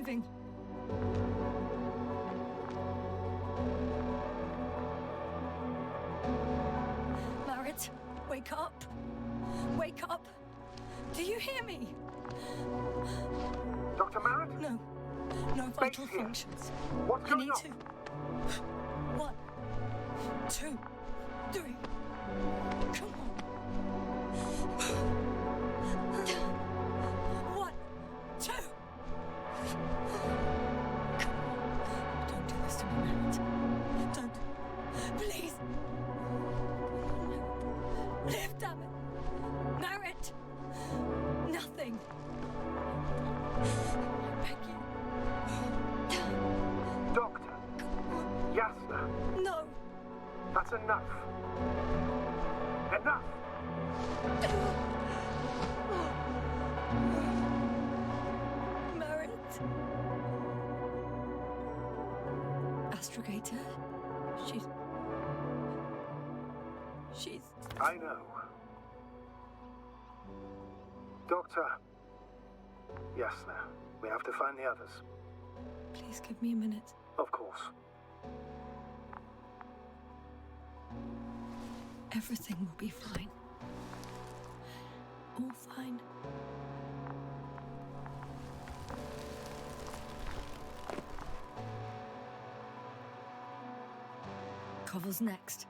moving. Marit, wake up. Wake up. Do you hear me? Dr. Marit? No. No vital functions. What's going on? 1, 2, 3. Come on. 1, 2. Come on. Don't do this to me, Marit. Don't. Please. Live, damn it. Marit. Nothing. I beg you. Doctor. Yasna. No. That's enough. Enough! Marit. Astrogator. She's... I know. Doctor. Yasna, we have to find the others. Please give me a minute. Of course. Everything will be fine. All fine. Koval's next.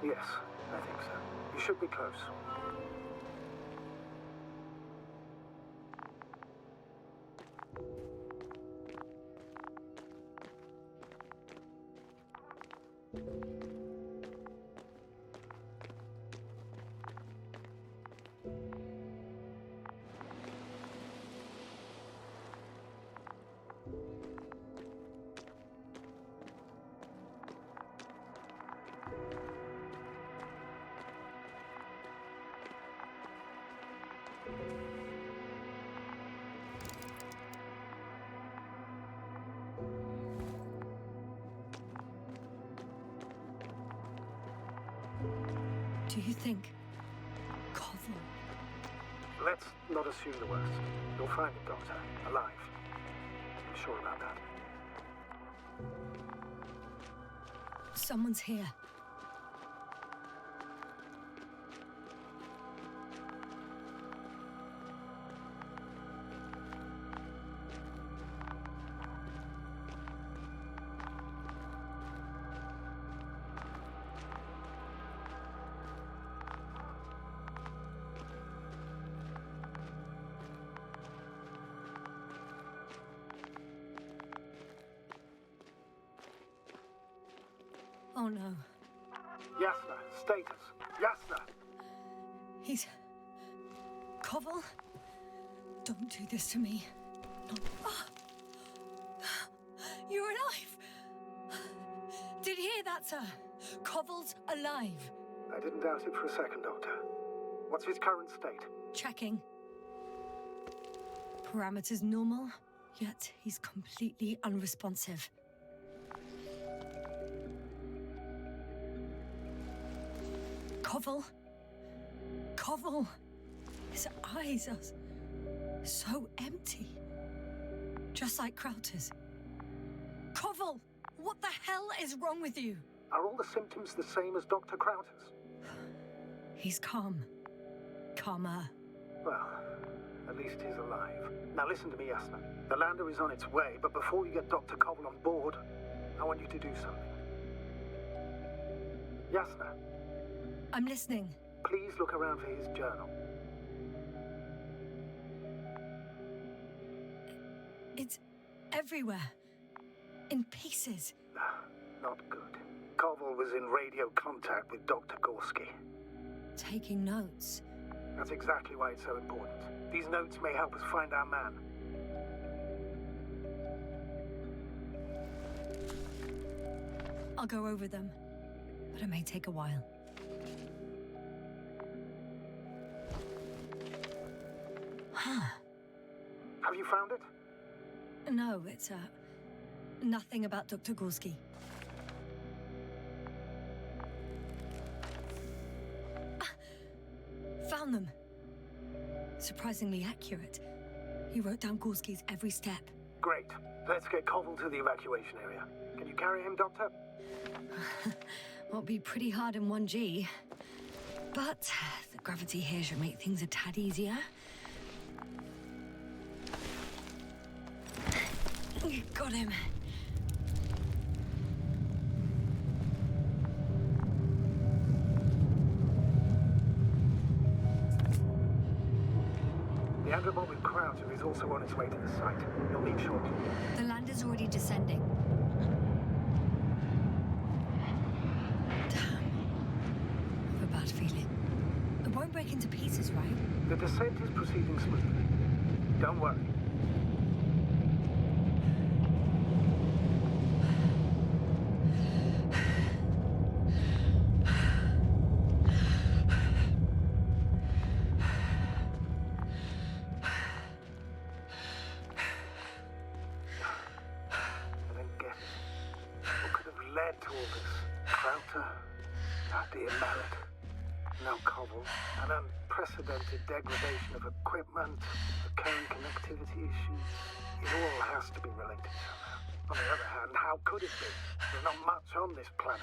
Yes, I think so. You should be close. Do you think Koval? Let's not assume the worst. You'll find him, Doctor, alive. I'm sure about that. Someone's here. Oh no. Yasna, status. Yasna! He's... Koval? Don't do this to me. No. Ah. You're alive! Did you hear that, sir? Koval's alive. I didn't doubt it for a second, Doctor. What's his current state? Checking. Parameters normal, yet he's completely unresponsive. Koval? Koval? His eyes are so empty. Just like Krauter's. Koval! What the hell is wrong with you? Are all the symptoms the same as Dr. Krauter's? He's calm. Calmer. Well, at least he's alive. Now listen to me, Yasna. The lander is on its way, but before you get Dr. Koval on board, I want you to do something. Yasna. I'm listening. Please look around for his journal. It's everywhere. In pieces. Not good. Koval was in radio contact with Dr. Gorski. Taking notes. That's exactly why it's so important. These notes may help us find our man. I'll go over them, but it may take a while. Huh. Have you found it? No, it's, nothing about Dr. Gorski. Found them. Surprisingly accurate. He wrote down Gorski's every step. Great. Let's get Koval to the evacuation area. Can you carry him, Doctor? Will be pretty hard in 1G. But the gravity here should make things a tad easier. Got him. The andromorphic Croucher is also on its way to the site. You'll meet shortly. The lander's already descending. Damn. I have a bad feeling. It won't break into pieces, right? The descent is proceeding smoothly. Don't worry. Degradation of equipment, recurring connectivity issues. It all has to be related somehow. On the other hand, how could it be? There's not much on this planet.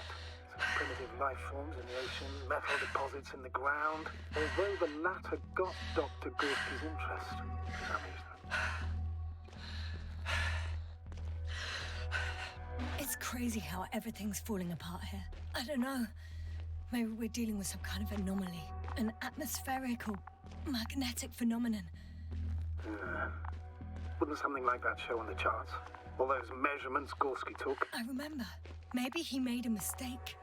Some primitive life forms in the ocean, metal deposits in the ground. Although the latter got Dr. Gorski's interest for some reason. It's crazy how everything's falling apart here. I don't know. Maybe we're dealing with some kind of anomaly. An atmospheric or magnetic phenomenon. Wouldn't something like that show on the charts? All those measurements Gorski took? I remember. Maybe he made a mistake.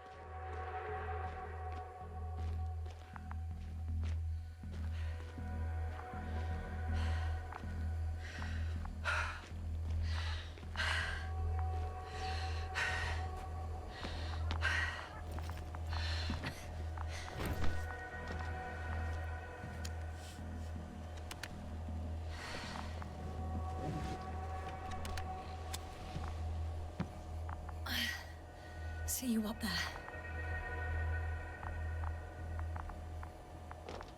See you up there.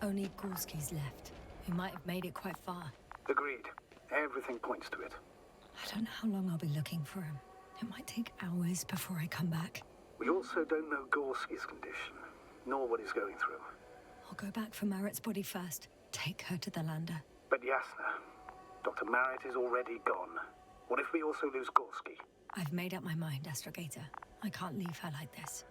Only Gorski's left. He might have made it quite far. Agreed. Everything points to it. I don't know how long I'll be looking for him. It might take hours before I come back. We also don't know Gorski's condition, nor what he's going through. I'll go back for Marit's body first. Take her to the lander. But Yasna, Dr. Marit is already gone. What if we also lose Gorski? I've made up my mind, Astrogator. I can't leave her like this.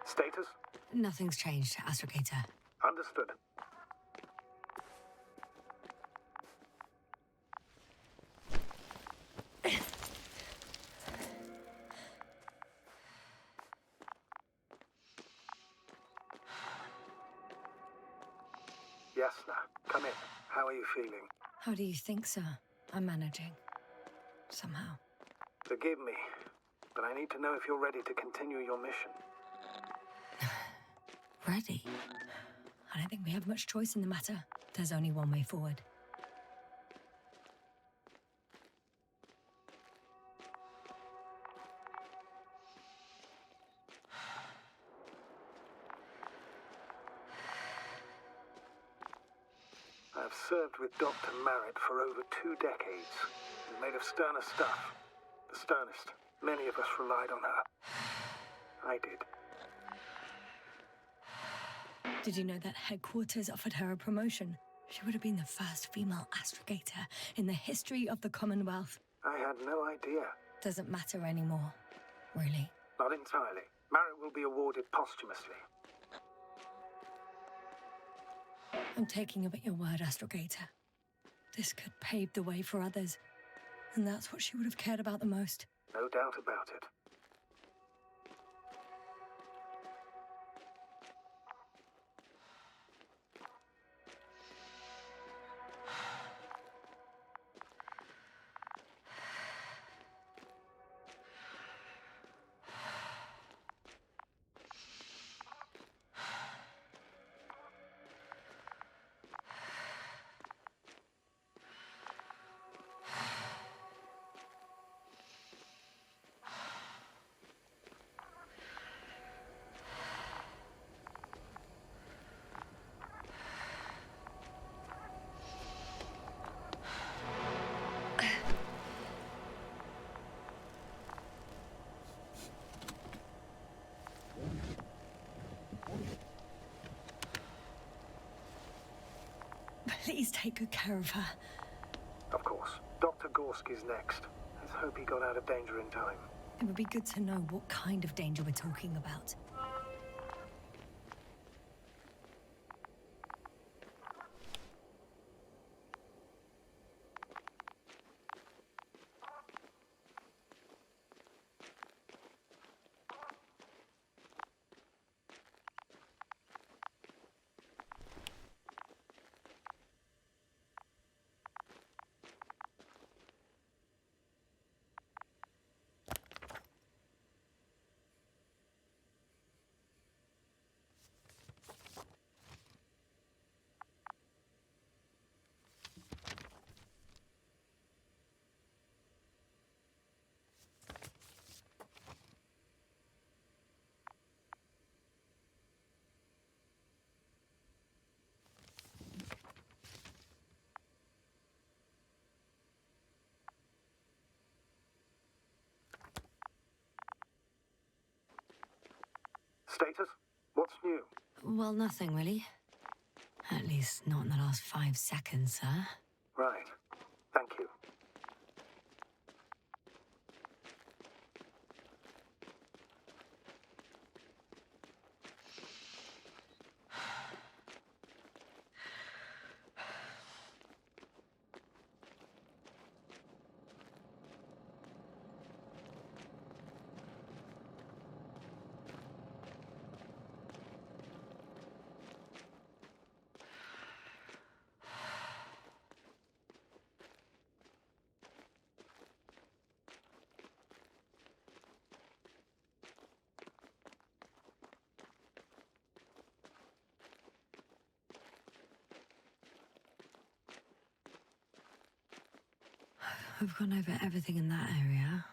Status? Nothing's changed, Astrogator. Understood. Yasna, come in. How are you feeling? How do you think, sir? I'm managing. Somehow. Forgive me, but I need to know if you're ready to continue your mission. Ready? I don't think we have much choice in the matter. There's only one way forward. I've served with Dr. Marit for over 2 decades. He's made of sterner stuff. The sternest. Many of us relied on her. I did. Did you know that headquarters offered her a promotion? She would have been the first female astrogator in the history of the Commonwealth. I had no idea. Doesn't matter anymore, really. Not entirely. Merit will be awarded posthumously. I'm taking you at your word, Astrogator. This could pave the way for others. And that's what she would have cared about the most. No doubt about it. Please take good care of her. Of course. Dr. Gorski's next. Let's hope he got out of danger in time. It would be good to know what kind of danger we're talking about. Status? What's new? Well, nothing really. At least not in the last 5 seconds, sir. Right. Thank you. We've gone over everything in that area.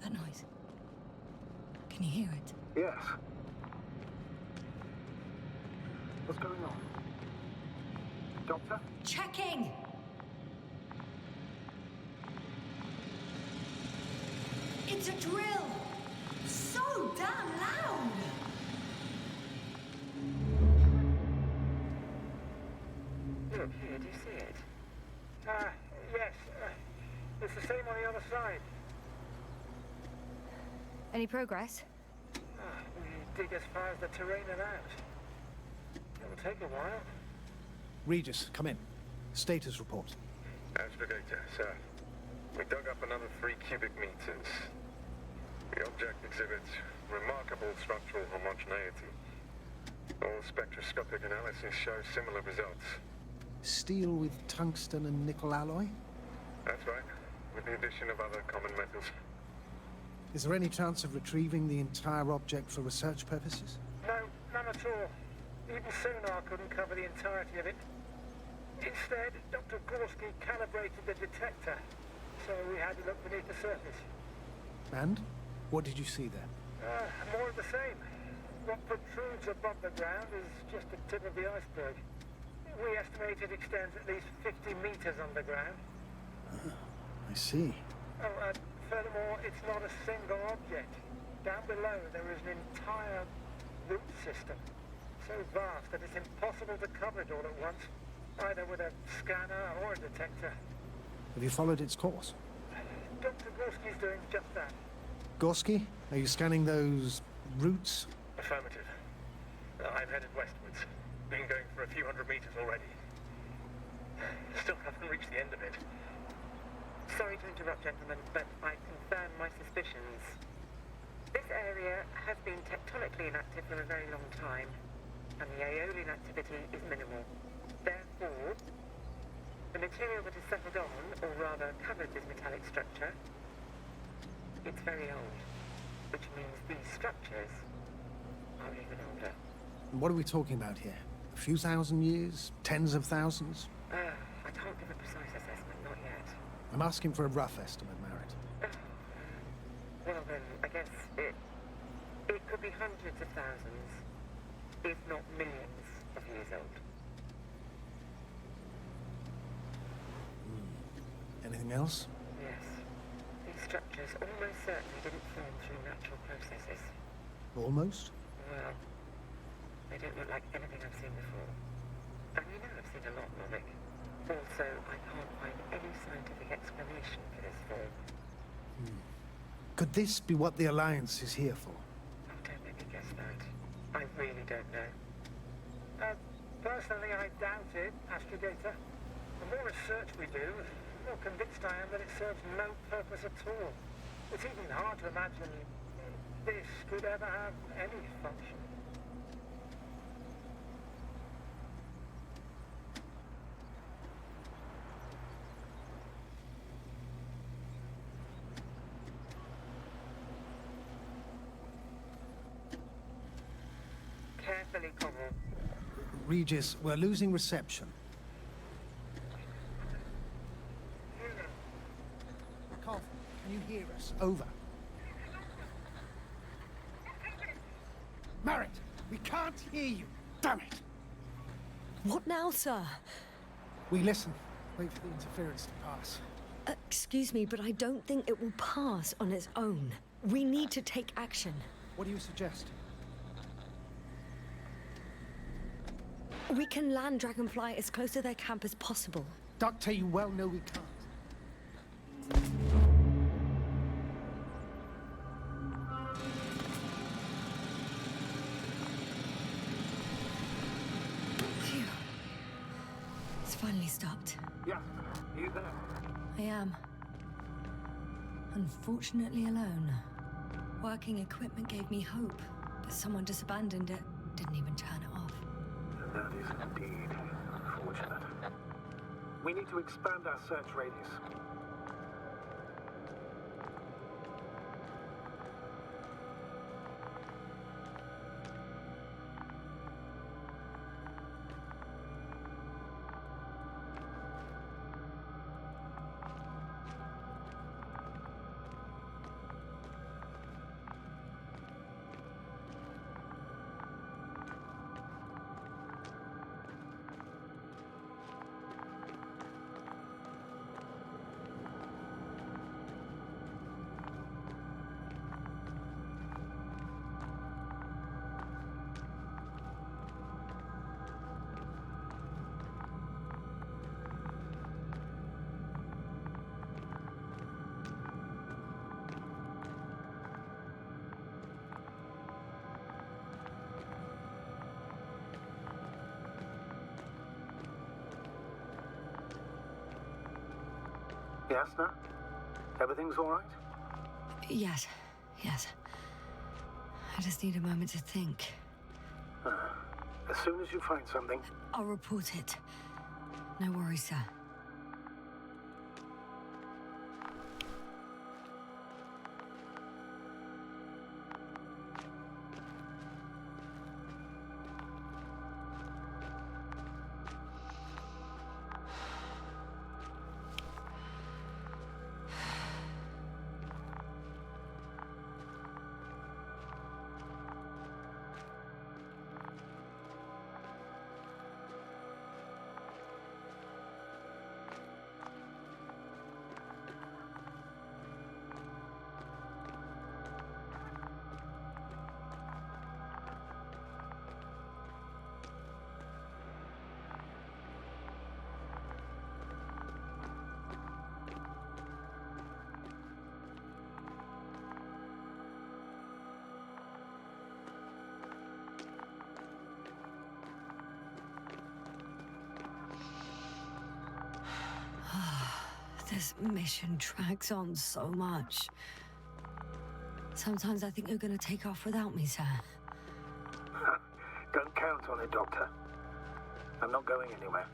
That noise. Can you hear it? Yes. What's going on? Doctor? Checking! It's a drill! So damn loud! Look, here, do you see it? Yes. It's the same on the other side. Any progress? We dig as far as the terrain allows. It'll take a while. Regis, come in. Status report. Astrogator, sir. We dug up another 3 cubic meters. The object exhibits remarkable structural homogeneity. All spectroscopic analysis show similar results. Steel with tungsten and nickel alloy? That's right, with the addition of other common metals. Is there any chance of retrieving the entire object for research purposes? No, none at all. Even sonar couldn't cover the entirety of it. Instead, Dr. Gorski calibrated the detector, so we had to look beneath the surface. And? What did you see there? More of the same. What protrudes above the ground is just the tip of the iceberg. We estimate it extends at least 50 meters underground. I see. Oh, and furthermore, it's not a single object. Down below, there is an entire root system. So vast that it's impossible to cover it all at once, either with a scanner or a detector. Have you followed its course? Dr. Gorski's doing just that. Gorski, are you scanning those roots? Affirmative. I'm headed westwards. Been going for a few hundred meters already. Still haven't reached the end of it. Sorry to interrupt, gentlemen, but I confirm my suspicions. This area has been tectonically inactive for a very long time, and the aeolian activity is minimal. Therefore, the material that has settled on, or rather covered this metallic structure, it's very old, which means these structures are even older. What are we talking about here? A few thousand years? Tens of thousands? I can't give a precise assessment, not yet. I'm asking for a rough estimate, Merritt. Well then, I guess it could be hundreds of thousands, if not millions of years old. Anything else? Yes. These structures almost certainly didn't form through natural processes. Almost? Well, they don't look like anything I've seen before. And you know I've seen a lot, Lomic. Also, I can't find any scientific explanation for this form. Could this be what the Alliance is here for? Oh, don't make me guess that. I really don't know. Personally, I doubt it, Astrogator. The more research we do, the more convinced I am that it serves no purpose at all. It's even hard to imagine this could ever have any function. Carefully, Cobble. Regis, we're losing reception. Carl, can you hear us? Over. Merritt, we can't hear you. Damn it. What now, sir? We listen. Wait for the interference to pass. Excuse me, but I don't think it will pass on its own. We need to take action. What do you suggest? We can land Dragonfly as close to their camp as possible. Doctor, you well know we can't. Phew. It's finally stopped. Yeah, you there? I am. Unfortunately alone. Working equipment gave me hope, but someone just abandoned it. Didn't even turn it off. That is indeed unfortunate. We need to expand our search radius. Yasna? Everything's all right? Yes. I just need a moment to think. As soon as you find something, I'll report it. No worries, sir. This mission drags on so much. Sometimes I think you're gonna take off without me, sir. Don't count on it, Doctor. I'm not going anywhere.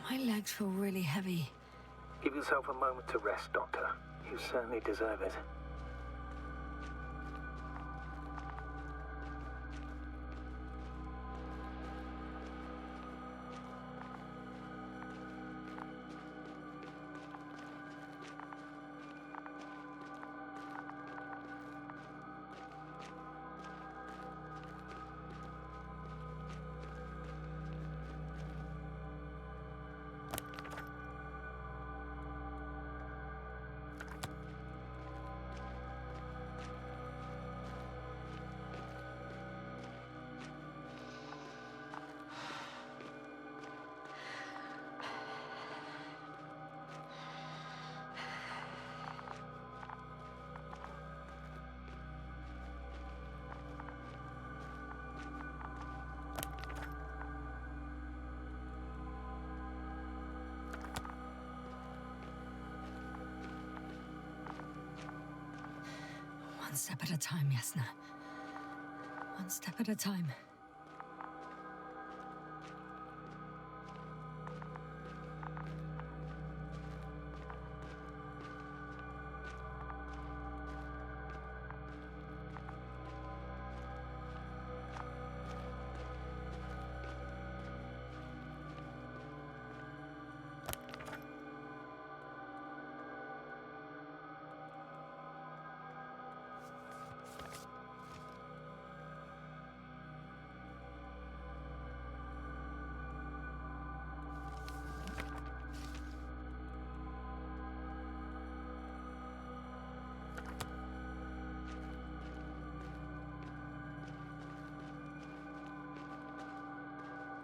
My legs feel really heavy. Give yourself a moment to rest, Doctor. You certainly deserve it. One step at a time, Yasna. One step at a time.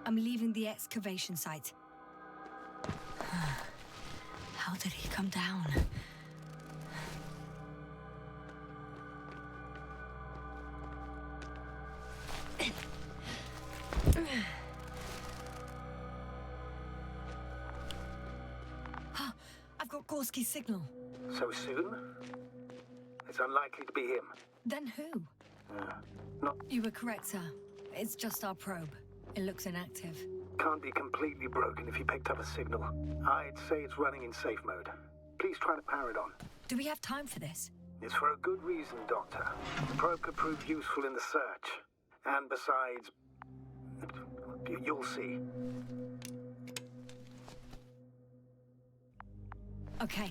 I'm leaving the excavation site. How did he come down? I've got Gorski's signal. So soon? It's unlikely to be him. Then who? Not... You were correct, sir. It's just our probe. It looks inactive. Can't be completely broken if you picked up a signal. I'd say it's running in safe mode. Please try to power it on. Do we have time for this? It's for a good reason, Doctor. The probe could prove useful in the search. And besides... you'll see. Okay.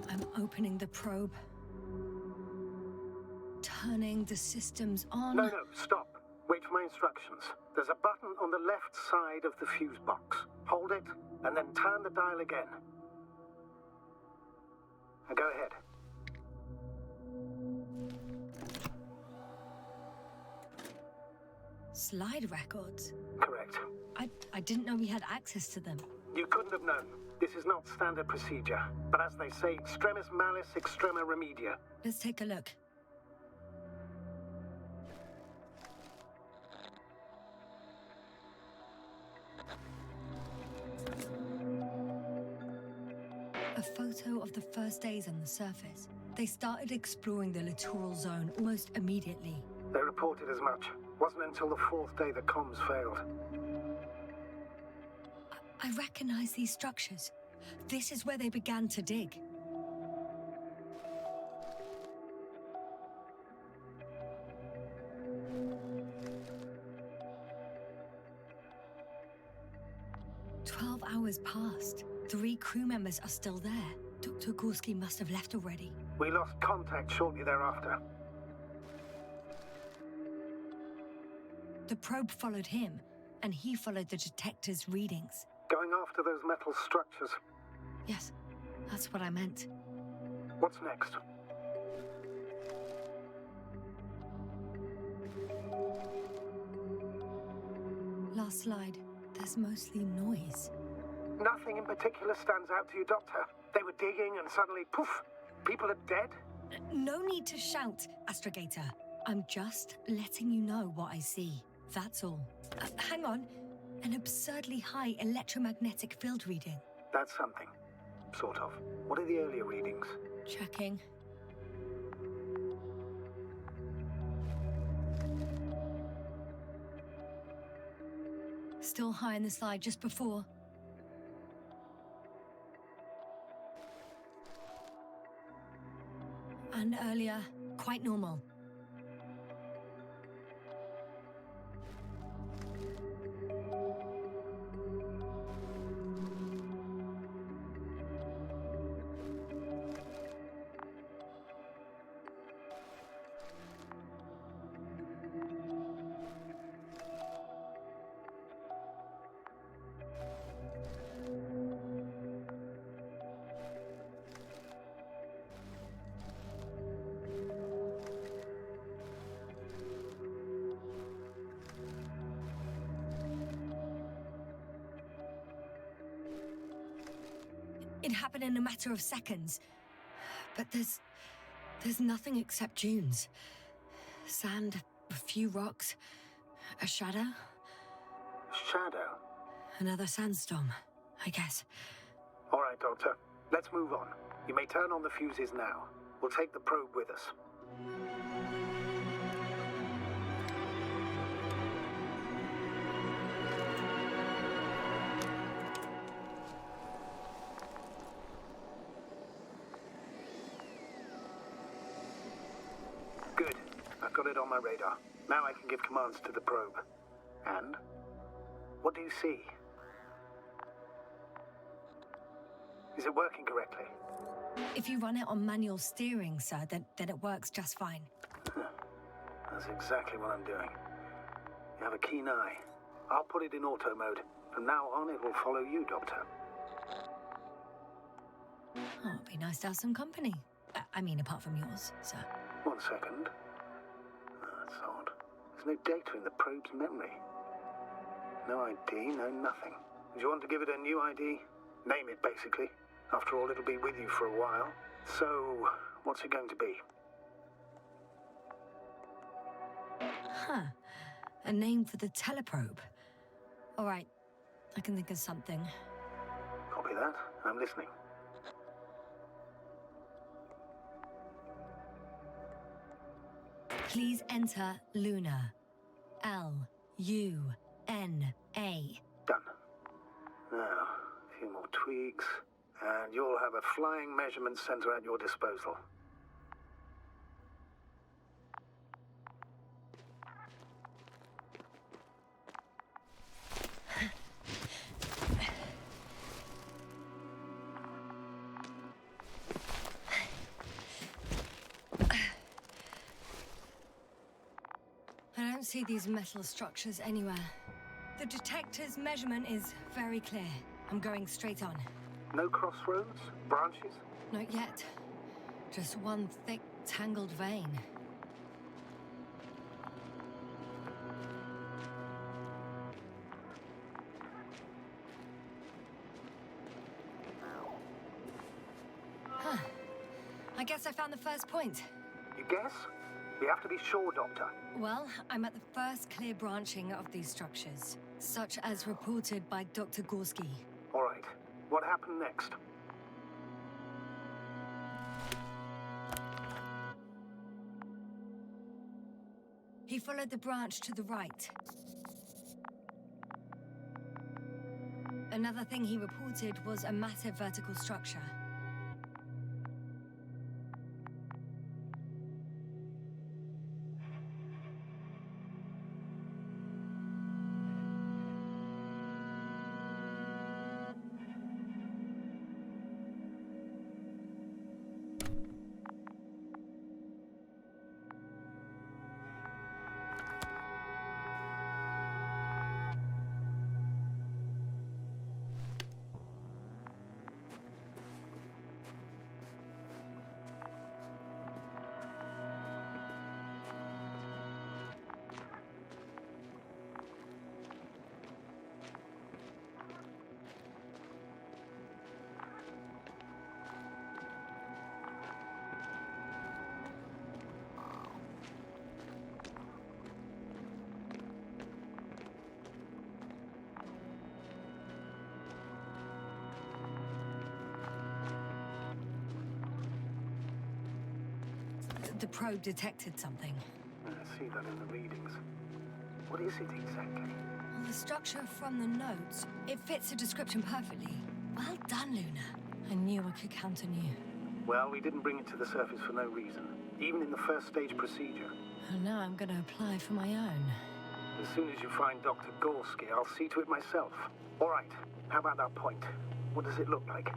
I'm opening the probe. Turning the systems on. No, stop. Wait for my instructions. There's a button on the left side of the fuse box. Hold it, and then turn the dial again. And go ahead. Slide records? Correct. I didn't know we had access to them. You couldn't have known. This is not standard procedure. But as they say, extremis malice, extrema remedia. Let's take a look. A photo of the first days on the surface. They started exploring the littoral zone almost immediately. They reported as much. Wasn't until the fourth day the comms failed. I recognize these structures. This is where they began to dig. Hours passed. 3 crew members are still there. Dr. Gorski must have left already. We lost contact shortly thereafter. The probe followed him, and he followed the detector's readings. Going after those metal structures. Yes, that's what I meant. What's next? Last slide. There's mostly noise. Nothing in particular stands out to you, Doctor. They were digging and suddenly, poof, people are dead? No need to shout, Astrogator. I'm just letting you know what I see. That's all. Hang on. An absurdly high electromagnetic field reading. That's something. Sort of. What are the earlier readings? Checking. Still high in the slide just before. And earlier, quite normal. It happened in a matter of seconds. But there's nothing except dunes. Sand, a few rocks, a shadow. Shadow? Another sandstorm, I guess. All right, Doctor. Let's move on. You may turn on the fuses now. We'll take the probe with us. Good. I've got it on my radar. Now I can give commands to the probe. And? What do you see? Is it working correctly? If you run it on manual steering, sir, then it works just fine. That's exactly what I'm doing. You have a keen eye. I'll put it in auto mode. From now on, it will follow you, Doctor. Oh, it'd be nice to have some company. I mean, apart from yours, sir. 1 second. That's odd. There's no data in the probe's memory. No ID, no nothing. Do you want to give it a new ID? Name it, basically. After all, it'll be with you for a while. So, what's it going to be? Huh. A name for the teleprobe. All right. I can think of something. Copy that. I'm listening. Please enter Luna. L-U-N-A. Done. Now, a few more tweaks, and you'll have a flying measurement center at your disposal. I don't see these metal structures anywhere. The detector's measurement is very clear. I'm going straight on. No crossroads? Branches? Not yet. Just one thick, tangled vein. Huh. I guess I found the first point. You guess? We have to be sure, Doctor. Well, I'm at the first clear branching of these structures, such as reported by Dr. Gorski. All right. What happened next? He followed the branch to the right. Another thing he reported was a massive vertical structure. The probe detected something. I see that in the readings. What is it exactly? Well, the structure from the notes, it fits the description perfectly. Well done, Luna. I knew I could count on you. Well, we didn't bring it to the surface for no reason. Even in the first stage procedure. And now I'm gonna apply for my own. As soon as you find Dr. Gorski, I'll see to it myself. All right. How about that point? What does it look like?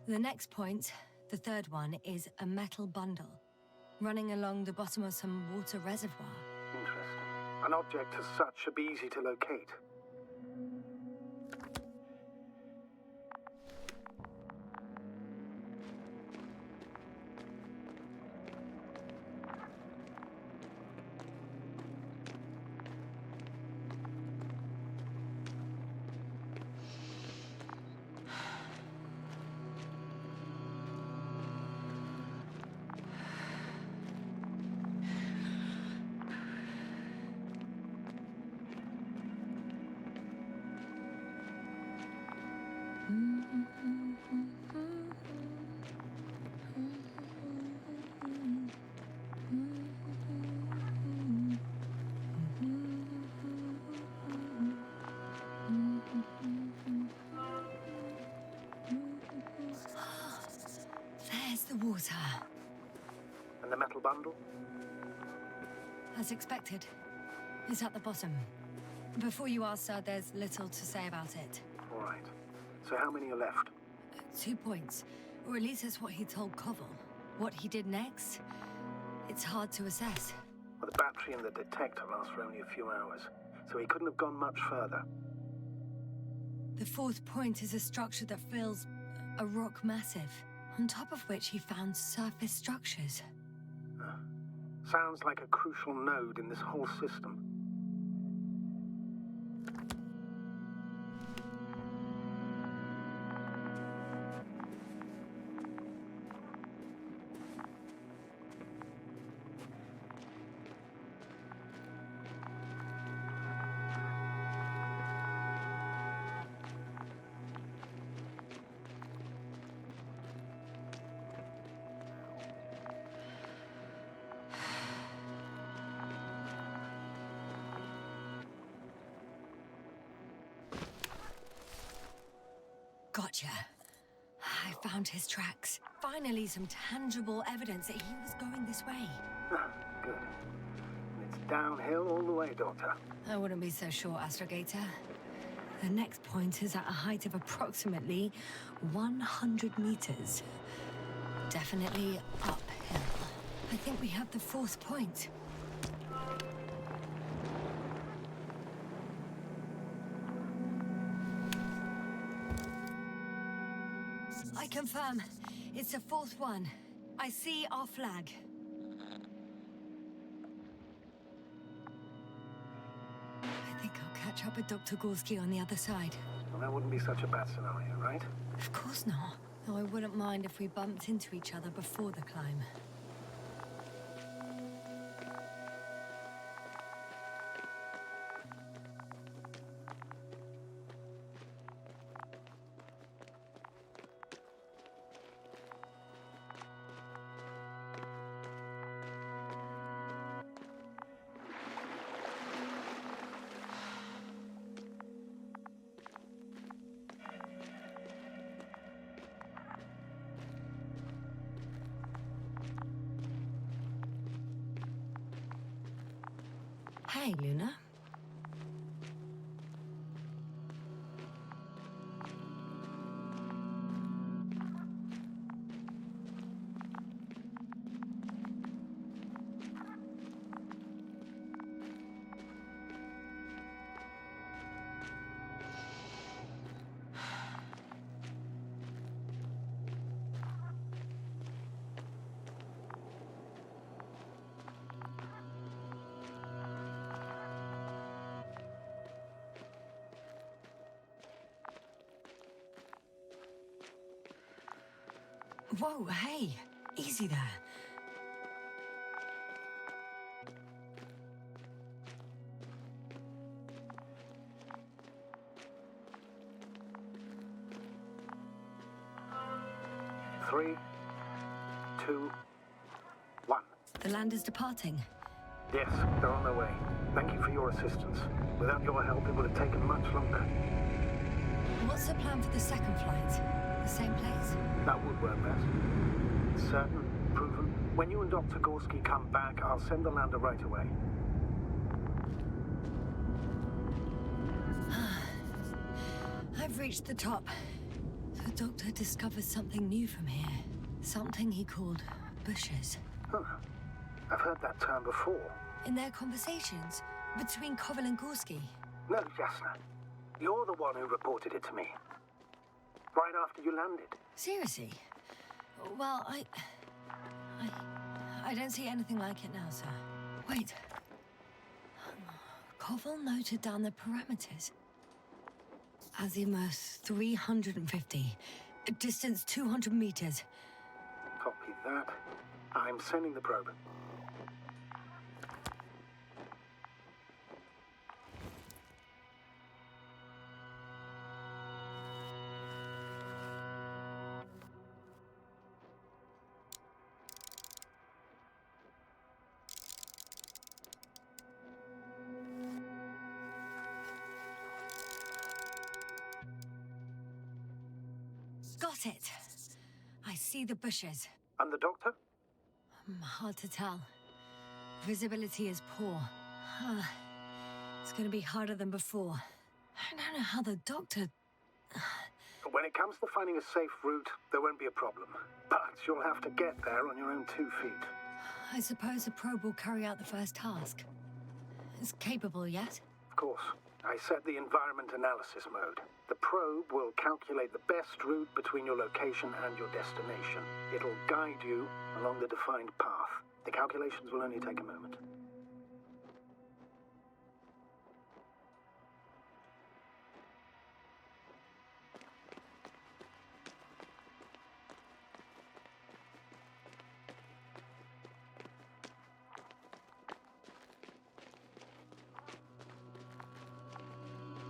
The next point, the third one, is a metal bundle running along the bottom of some water reservoir. Interesting. An object as such should be easy to locate. There's the water. And the metal bundle? As expected. It's at the bottom. Before you ask, sir, there's little to say about it. All right. So how many are left? 2 points. Or at least that's what he told Koval. What he did next, it's hard to assess. Well, the battery and the detector last for only a few hours, so he couldn't have gone much further. The fourth point is a structure that fills a rock massive, on top of which he found surface structures. Sounds like a crucial node in this whole system. Gotcha. I found his tracks. Finally, some tangible evidence that he was going this way. Good. It's downhill all the way, Doctor. I wouldn't be so sure, Astrogator. The next point is at a height of approximately 100 meters. Definitely uphill. I think we have the fourth point. I confirm. It's the fourth one. I see our flag. I think I'll catch up with Dr. Gorski on the other side. Well, that wouldn't be such a bad scenario, right? Of course not. Though I wouldn't mind if we bumped into each other before the climb. okay, Luna? Whoa, hey, easy there. Three, two, one. The land is departing. Yes, they're on their way. Thank you for your assistance. Without your help, it would have taken much longer. What's the plan for the second flight? The same place? That would work best. Certain, proven. When you and Dr. Gorski come back, I'll send the lander right away. I've reached the top. The doctor discovered something new from here. Something he called bushes. Huh. I've heard that term before. In their conversations between Koval and Gorski. No, Yasna. You're the one who reported it to me. Right after you landed. Seriously? Well, I don't see anything like it now, sir. Wait. Koval noted down the parameters. Azimuth 350. Distance 200 meters. Copy that. I'm sending the probe. Got it. I see the bushes. And the doctor? Hard to tell. Visibility is poor. It's gonna be harder than before. I don't know how the doctor... When it comes to finding a safe route, there won't be a problem. But you'll have to get there on your own 2 feet. I suppose the probe will carry out the first task. It's capable yet? Of course. I set the environment analysis mode. The probe will calculate the best route between your location and your destination. It'll guide you along the defined path. The calculations will only take a moment.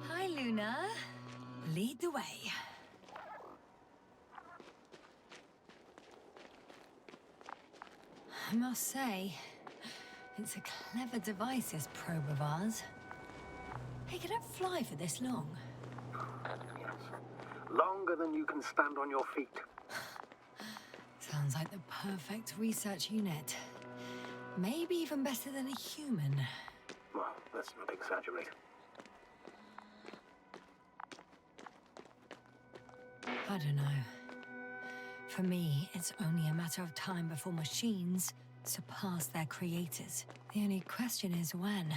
Hi, Luna. Lead the way. I must say, it's a clever device, this probe of ours. Hey, can it fly for this long? Yes. Longer than you can stand on your feet. Sounds like the perfect research unit. Maybe even better than a human. Well, let's not exaggerate. I don't know. For me, it's only a matter of time before machines surpass their creators. The only question is when.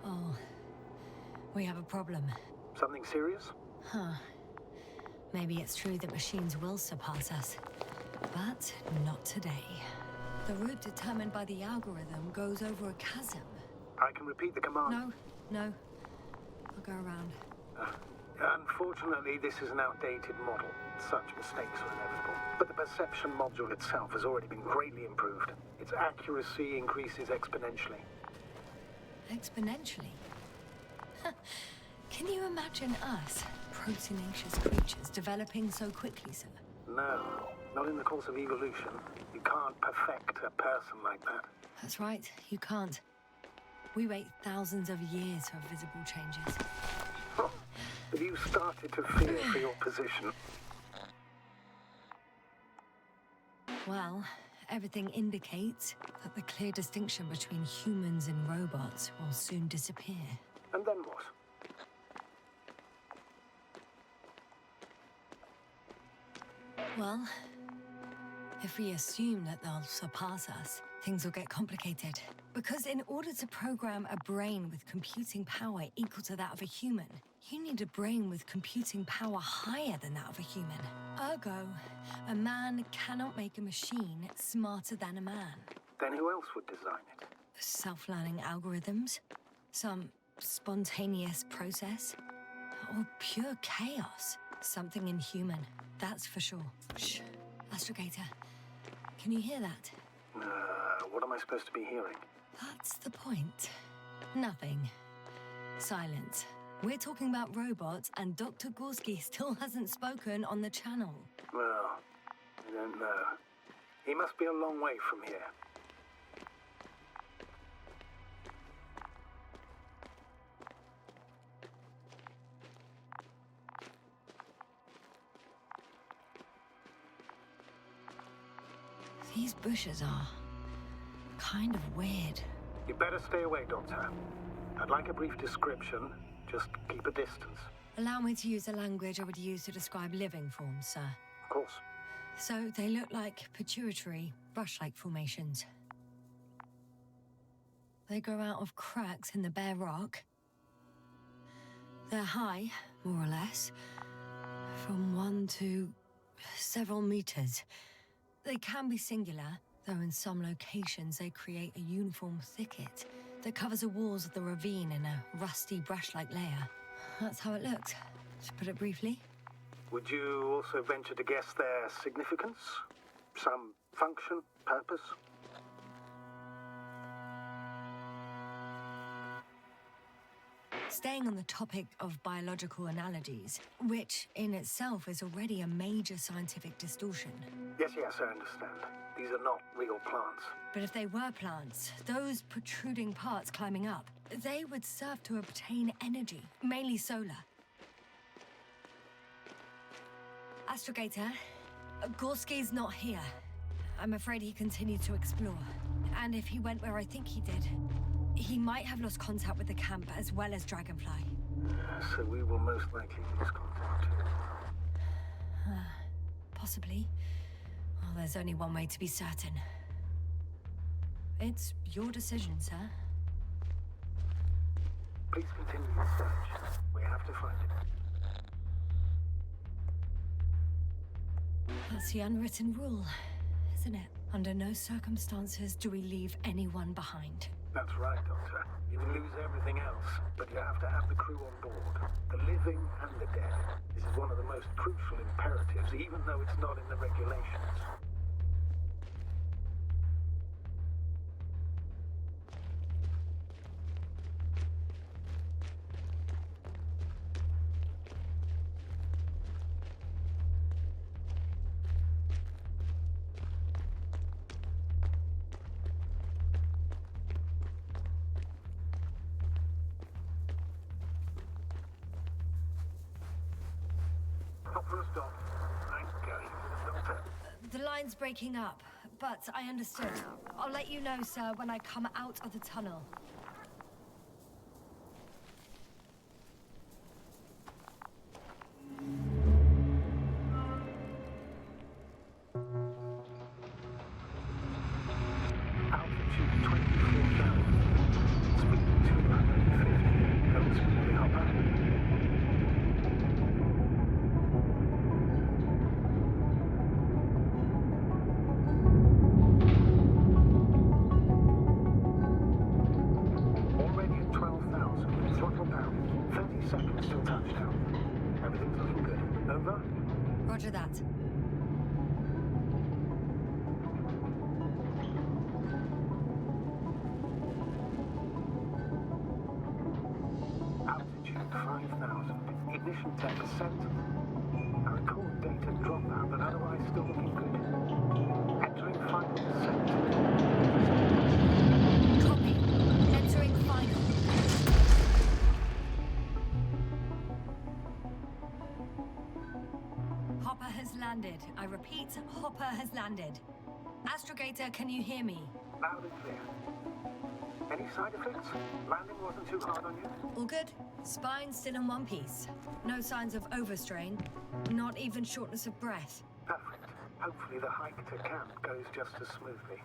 Oh, we have a problem. Something serious? Huh. Maybe it's true that machines will surpass us, but not today. The route determined by the algorithm goes over a chasm. I can repeat the command. No. I'll go around. Unfortunately, this is an outdated model. Such mistakes are inevitable. But the perception module itself has already been greatly improved. Its accuracy increases exponentially. Exponentially? Can you imagine us, proteinaceous creatures, developing so quickly, sir? No. Not in the course of evolution. You can't perfect a person like that. That's right, you can't. We wait thousands of years for visible changes. Huh. Have you started to fear for your position? Well, everything indicates that the clear distinction between humans and robots will soon disappear. And then what? Well, if we assume that they'll surpass us, things will get complicated. Because in order to program a brain with computing power equal to that of a human, you need a brain with computing power higher than that of a human. Ergo, a man cannot make a machine smarter than a man. Then who else would design it? Self-learning algorithms? Some spontaneous process? Or pure chaos? Something inhuman, that's for sure. Shh. Astrogator, can you hear that? What am I supposed to be hearing? That's the point. Nothing. Silence. We're talking about robots, and Dr. Gorski still hasn't spoken on the channel. Well, I don't know. He must be a long way from here. These bushes are kind of weird. You better stay away, Doctor. I'd like a brief description. Just keep a distance. Allow me to use the language I would use to describe living forms, sir. Of course. So they look like pituitary, brush-like formations. They grow out of cracks in the bare rock. They're high, more or less, from 1 to several meters. They can be singular, though in some locations they create a uniform thicket that covers the walls of the ravine in a rusty brush-like layer. That's how it looks, to put it briefly. Would you also venture to guess their significance? Some function, purpose? Staying on the topic of biological analogies, which in itself is already a major scientific distortion. Yes, I understand. These are not real plants. But if they were plants, those protruding parts climbing up, they would serve to obtain energy, mainly solar. Astrogator, Gorski's not here. I'm afraid he continued to explore. And if he went where I think he did, he might have lost contact with the camp as well as Dragonfly. So we will most likely lose contact too. Possibly. Well, there's only one way to be certain. It's your decision, sir. Please continue your search. We have to find it. That's the unwritten rule, isn't it? Under no circumstances do we leave anyone behind. That's right, Doctor. You can lose everything else, but you have to have the crew on board. The living and the dead. This is one of the most crucial imperatives, even though it's not in the regulations. First off, I'm going, Doctor. The line's breaking up, but I understood. I'll let you know, sir, when I come out of the tunnel. Altitude 24,000. Speed 250. Go smoothly, Hopper. Already at 12,000. Throttle down. 30 seconds till touchdown. Everything's looking good. Over? Roger that. Altitude 5,000. Ignition 10%. I record data dropout, but otherwise still looking good. Copy. Entering final. Hopper has landed. I repeat, Hopper has landed. Astrogator, can you hear me? Loud and clear. Any side effects? Landing wasn't too hard on you? All good. Spine still in one piece. No signs of overstrain. Not even shortness of breath. Perfect. Hopefully the hike to camp goes just as smoothly.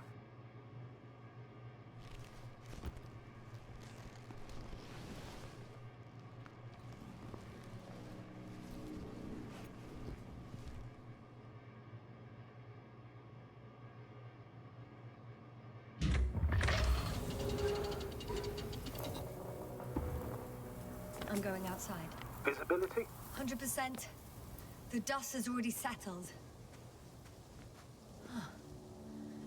I'm going outside. Visibility? 100%. The dust has already settled.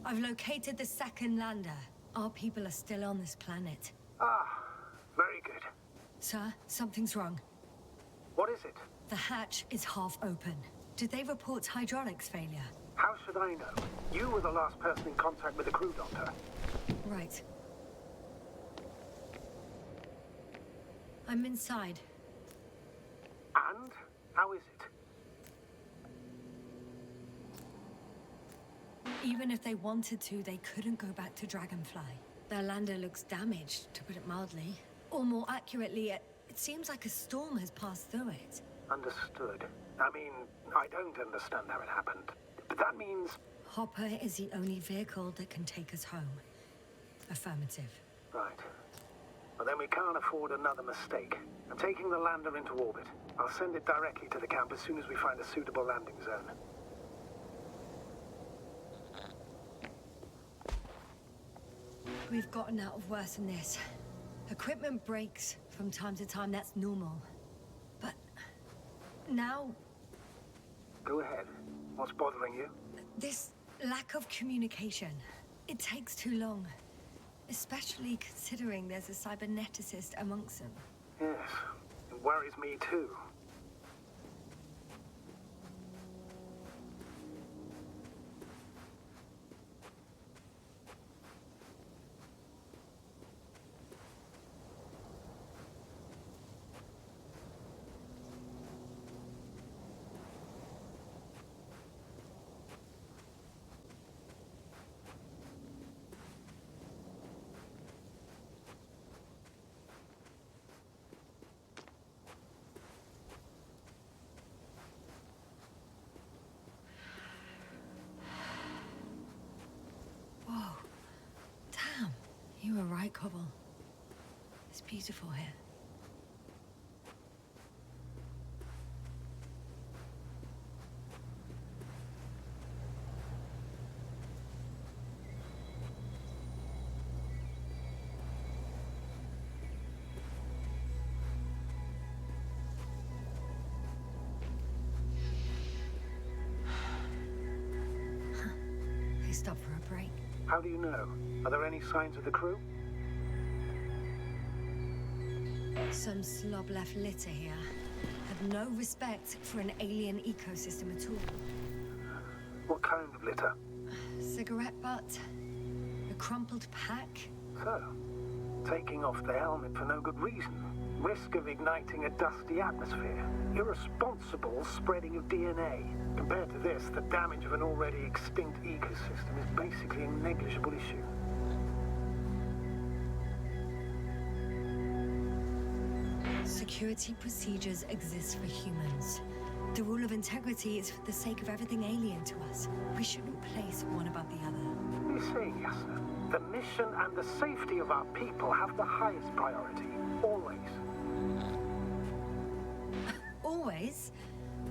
I've located the second lander. Our people are still on this planet. Ah, very good. Sir, something's wrong. What is it? The hatch is half open. Did they report hydraulics failure? How should I know? You were the last person in contact with the crew doctor. Right. I'm inside. And? How is it? Even if they wanted to, they couldn't go back to Dragonfly. Their lander looks damaged, to put it mildly. Or more accurately, it seems like a storm has passed through it. Understood. I mean, I don't understand how it happened. But that means... Hopper is the only vehicle that can take us home. Affirmative. Right. Well, then we can't afford another mistake. I'm taking the lander into orbit. I'll send it directly to the camp as soon as we find a suitable landing zone. We've gotten out of worse than this. Equipment breaks from time to time, that's normal. But now, Go ahead. What's bothering you? this lack of communication, it takes too long. Especially considering there's a cyberneticist amongst them. Yes. It worries me too. Whoa. Damn. You were right, Cobble. It's beautiful here. They stopped for a break. How do you know? Are there any signs of the crew? Some slob left litter here. Had no respect for an alien ecosystem at all. What kind of litter? Cigarette butt, a crumpled pack. So, taking off the helmet for no good reason. Risk of igniting a dusty atmosphere. Irresponsible spreading of DNA. Compared to this, the damage of an already extinct ecosystem is basically a negligible issue. Security procedures exist for humans. The rule of integrity is for the sake of everything alien to us. We shouldn't place one above the other. What are you saying, Yasna? The mission and the safety of our people have the highest priority. Always. Always?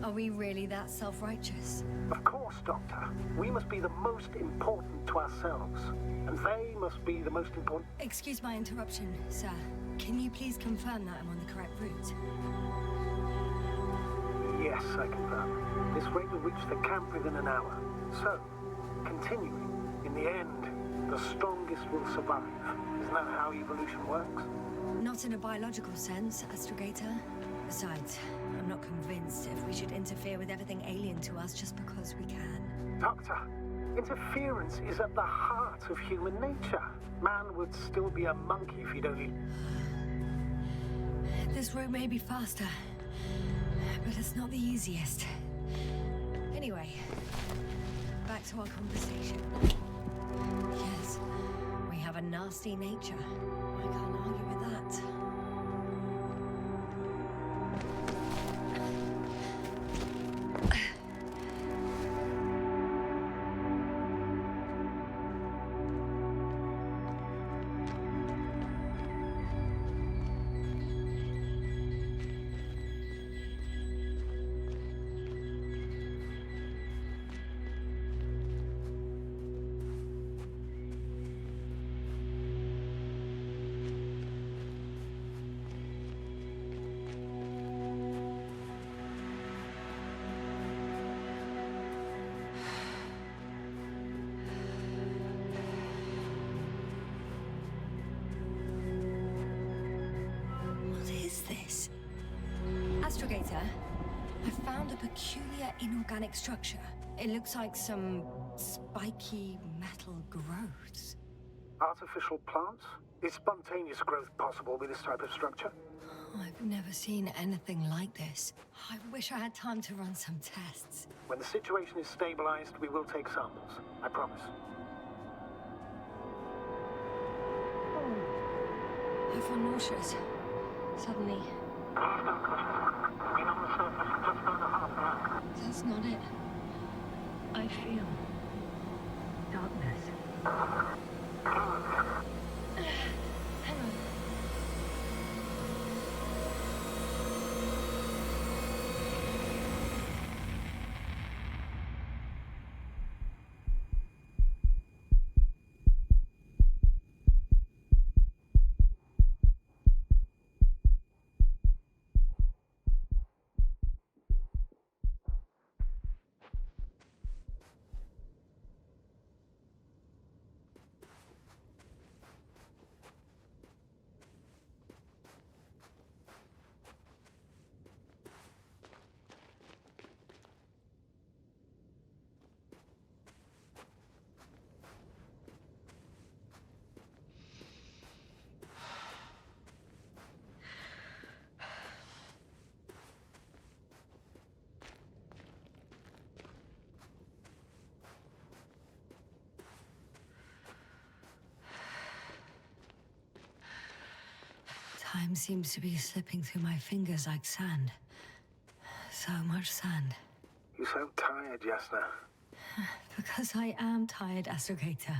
Are we really that self-righteous? Of course, Doctor. We must be the most important to ourselves. And they must be the most important... Excuse my interruption, sir. Can you please confirm that I'm on the correct route? Yes, I confirm. This rate will reach the camp within an hour. So, continuing. In the end, the strongest will survive. Isn't that how evolution works? Not in a biological sense, Astrogator. Besides, I'm not convinced if we should interfere with everything alien to us just because we can. Doctor, Interference is at the heart of human nature. Man would still be a monkey if he'd only... This route may be faster, but it's not the easiest. Anyway, back to our conversation. Yes, we have a nasty nature. I can't argue with that. Astrogator, I found a peculiar inorganic structure. It looks like some spiky metal growths. Artificial plants? Is spontaneous growth possible with this type of structure? I've never seen anything like this. I wish I had time to run some tests. When the situation is stabilized, we will take samples. I promise. I feel nauseous. Suddenly. That's not it. I feel darkness. Hang on. Time seems to be slipping through my fingers like sand. So much sand. You sound tired, Yasna. Because I am tired, Astrogator.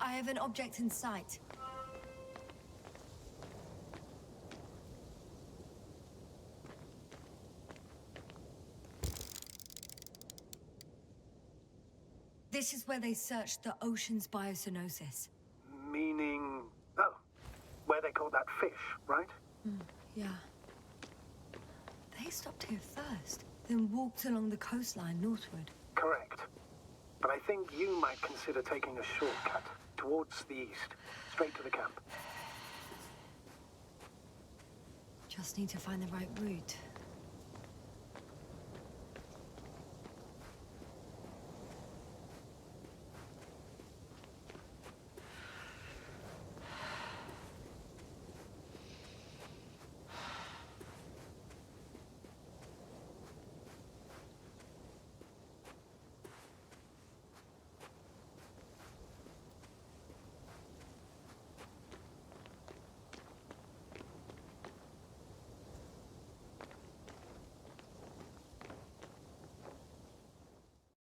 I have an object in sight. This is where they searched the ocean's biocenosis. Meaning... Oh, where they caught that fish, right? Yeah. They stopped here first, then walked along the coastline northward. Correct. But I think you might consider taking a shortcut towards the east, straight to the camp. Just need to find the right route.